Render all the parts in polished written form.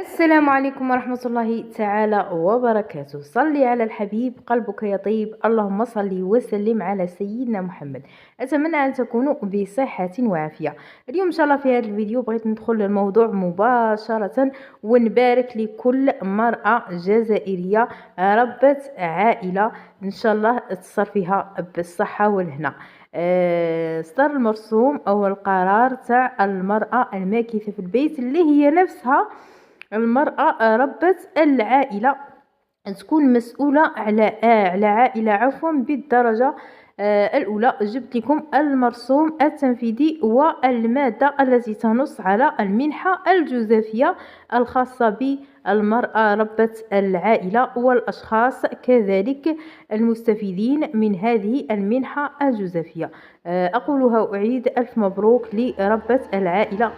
السلام عليكم ورحمة الله تعالى وبركاته. صلي على الحبيب قلبك يطيب، اللهم صل وسلم على سيدنا محمد. أتمنى أن تكونوا بصحة وعافية. اليوم إن شاء الله في هذا الفيديو بغيت ندخل للموضوع مباشرة ونبارك لكل مرأة جزائرية ربة عائلة إن شاء الله تصر فيها بالصحة والهنا. صدر المرسوم أو القرار تاع المرأة الماكثة في البيت اللي هي نفسها المرأة ربة العائلة، تكون مسؤولة على عائلة بالدرجة الأولى. جبت لكم المرسوم التنفيذي والمادة التي تنص على المنحة الجزافية الخاصة بالمرأة ربة العائلة والأشخاص كذلك المستفيدين من هذه المنحة الجزافية. أقولها وأعيد ألف مبروك لربة العائلة.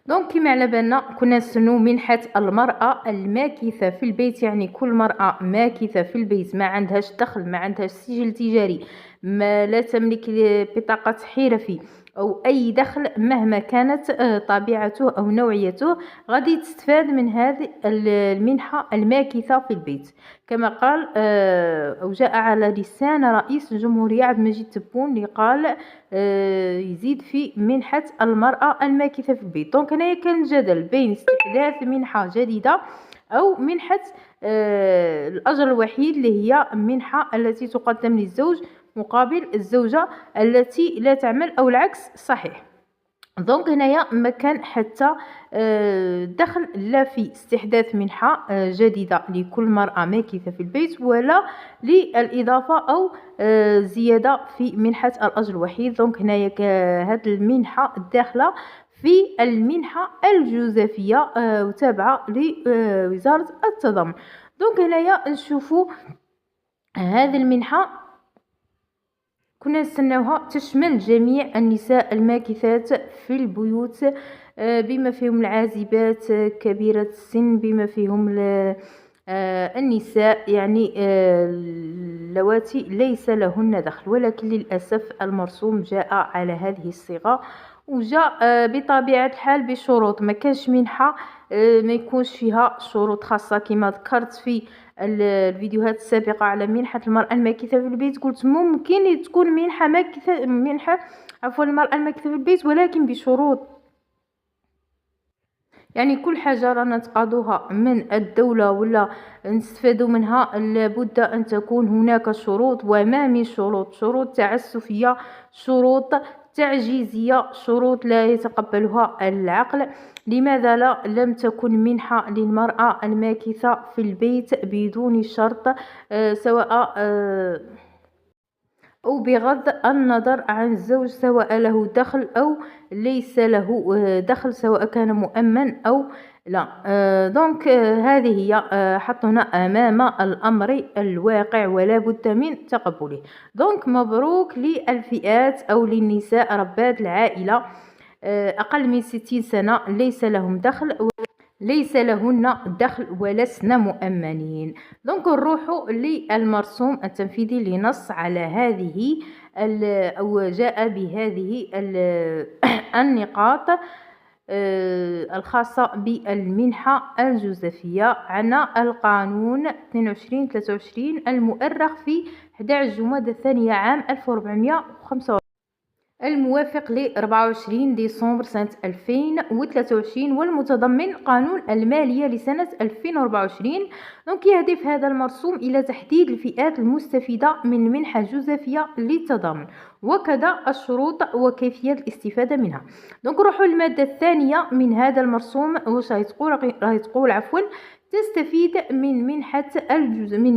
دونك كما على بالنا كنا نستناو منحة المرأة الماكثة في البيت، يعني كل مرأة ماكثة في البيت ما عندهاش دخل، ما عندهاش سجل تجاري، ما لا تملك بطاقة حرفي أو أي دخل مهما كانت طبيعته أو نوعيته، غادي تستفاد من هذه المنحة الماكثة في البيت. كما قال أو جاء على لسان رئيس الجمهورية عبد المجيد تبون اللي قال يزيد في منحة المرأة الماكثة في البيت. دونك هنايا كان جدل بين استحداث منحة جديدة أو منحة الأجر الوحيد اللي هي منحة التي تقدم للزوج مقابل الزوجة التي لا تعمل أو العكس صحيح. دونك هنايا ما كان حتى دخل لا في استحداث منحة جديدة لكل مرأة ماكثة في البيت ولا للإضافة أو زيادة في منحة الأجر الوحيد. دونك هنايا هاد المنحة داخلة في المنحة الجزافية وتابعة لوزارة التضامن. دونك هنايا نشوفوا هذه المنحة كنا نستناوها تشمل جميع النساء الماكثات في البيوت بما فيهم العازبات كبيرة السن، بما فيهم النساء يعني اللواتي ليس لهن دخل. ولكن للأسف المرسوم جاء على هذه الصيغة وجاء بطبيعة الحال بشروط. ما كانش منحة ما يكونش فيها شروط خاصة. كما ذكرت في الفيديوهات السابقة على منحة المرأة الماكثة في البيت، قلت ممكن تكون منحة المرأة الماكثة في البيت ولكن بشروط. يعني كل حاجة رانا نتقاضوها من الدولة ولا نستفادوا منها لابد أن تكون هناك شروط، وما من شروط تعسفية، شروط تعجيزية، شروط لا يتقبلها العقل. لماذا لم تكن منحة للمرأة الماكثة في البيت بدون شرط سواء أو بغض النظر عن الزوج سواء له دخل أو ليس له دخل، سواء كان مؤمن أو لا. دونك هذه هي حطنا أمام الأمر الواقع ولا بد من تقبله. دونك مبروك للفئات أو للنساء ربات العائلة أقل من 60 سنة ليس لهن دخل ولسن مؤمنين. دونك نروحوا للمرسوم التنفيذي اللي نص على هذه أو جاء بهذه النقاط الخاصة بالمنحة الجزافية. عنا القانون 22-23 المؤرخ في 11 جمادى الثانية عام 1425 الموافق ل 24 ديسمبر سنة 2023 والمتضمن قانون المالية لسنة 2024. دونك يهدف هذا المرسوم إلى تحديد الفئات المستفيدة من منحة جزافية للتضامن وكذا الشروط وكيفية الاستفادة منها. دونك نروحوا للمادة الثانية من هذا المرسوم. واش راهي تقول تستفيد من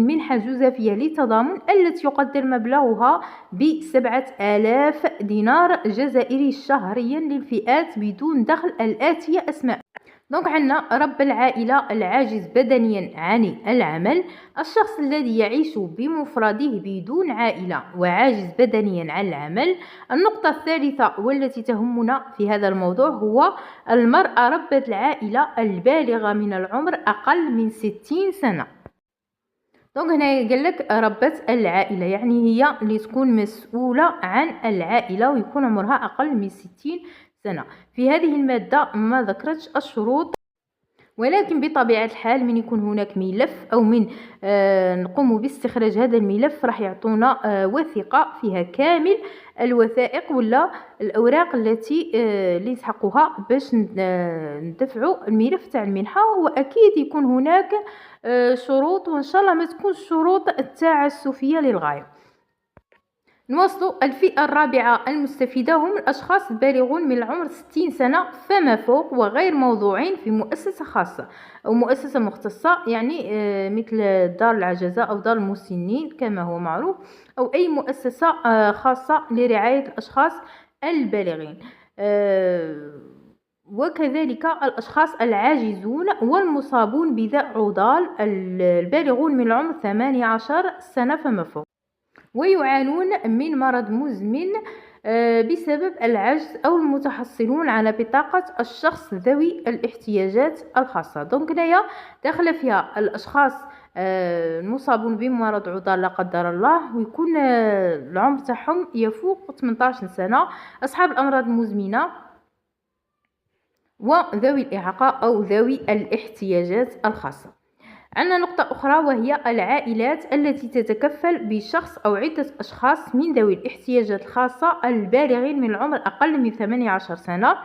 منحة جزافية للتضامن التي يقدر مبلغها ب7,000 دينار جزائري شهريا للفئات بدون دخل الآتية أسماء. دونك عندنا رب العائلة العاجز بدنيا عن العمل، الشخص الذي يعيش بمفرده بدون عائلة وعاجز بدنيا عن العمل. النقطة الثالثة والتي تهمنا في هذا الموضوع هو المرأة ربة العائلة البالغة من العمر أقل من 60 سنة. دونك هنا قال لك ربة العائلة يعني هي اللي تكون مسؤولة عن العائلة ويكون عمرها أقل من 60 سنة. في هذه المادة ما ذكرتش الشروط ولكن بطبيعة الحال من يكون هناك ملف أو من نقوم باستخراج هذا الملف راح يعطونا وثيقة فيها كامل الوثائق ولا الأوراق التي اللي يسحقوها باش ندفعوا الملف تاع المنحة. وأكيد يكون هناك شروط، وإن شاء الله ما تكون شروط التعسفية للغاية. نواصل. الفئة الرابعة المستفيدة هم الأشخاص البالغون من العمر 60 سنة فما فوق وغير موضوعين في مؤسسة خاصة أو مؤسسة مختصة، يعني مثل دار العجزة أو دار المسنين كما هو معروف، أو أي مؤسسة خاصة لرعاية الأشخاص البالغين. وكذلك الأشخاص العاجزون والمصابون بداء عضال البالغون من العمر 18 سنة فما فوق، ويعانون من مرض مزمن بسبب العجز أو المتحصلون على بطاقة الشخص ذوي الاحتياجات الخاصة. دونك هنايا داخل فيها الأشخاص المصابون بمرض عضال لا قدر الله، ويكون العمر تاعهم يفوق 18 سنة، أصحاب الأمراض المزمنة، وذوي الإعاقة أو ذوي الاحتياجات الخاصة. عندنا نقطة أخرى وهي العائلات التي تتكفل بشخص أو عدة أشخاص من ذوي الاحتياجات الخاصة البالغين من العمر أقل من 18 سنة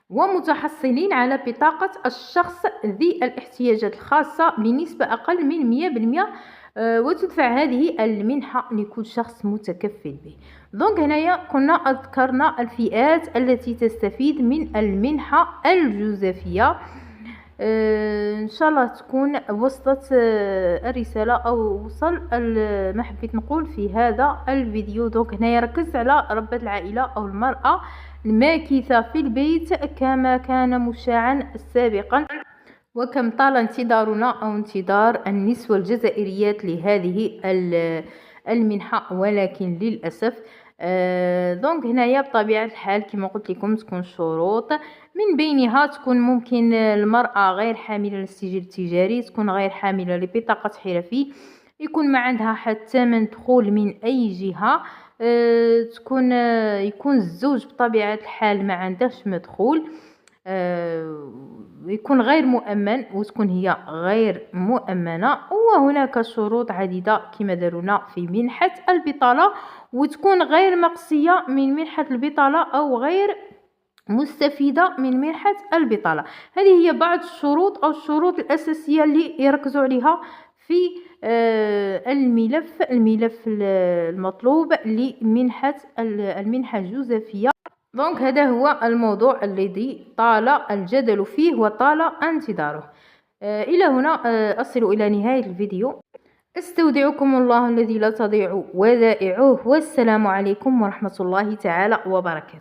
ومتحصلين على بطاقة الشخص ذي الاحتياجات الخاصة بنسبة أقل من 100%، وتدفع هذه المنحة لكل شخص متكفل به. دونك هنايا كنا ذكرنا الفئات التي تستفيد من المنحة الجوزافية. ان شاء الله تكون وصلت الرساله او وصل ما حبيت نقول في هذا الفيديو. دونك هنايا ركزت على ربة العائله او المراه الماكثه في البيت كما كان مشاعا سابقا، وكم طال انتظارنا او انتظار النسوة الجزائريات لهذه المنحة، ولكن للاسف دونك هنايا بطبيعه الحال كما قلت لكم تكون شروط، من بينها تكون ممكن المراه غير حامله للسجل التجاري، تكون غير حامله لبطاقه حرفي، يكون ما عندها حتى من دخول من اي جهه، تكون يكون الزوج بطبيعه الحال ما عندهش مدخول، يكون غير مؤمن، وتكون هي غير مؤمنة. وهناك شروط عديدة كما دارونا في منحة البطالة، وتكون غير مقصية من منحة البطالة أو غير مستفيدة من منحة البطالة. هذه هي بعض الشروط أو الشروط الأساسية اللي يركزوا عليها في الملف المطلوب لمنحة المنحة الجوزافية. دونك هذا هو الموضوع الذي طال الجدل فيه وطال انتظاره. إلى هنا أصل إلى نهاية الفيديو. استودعكم الله الذي لا تضيع ودائعه، والسلام عليكم ورحمة الله تعالى وبركاته.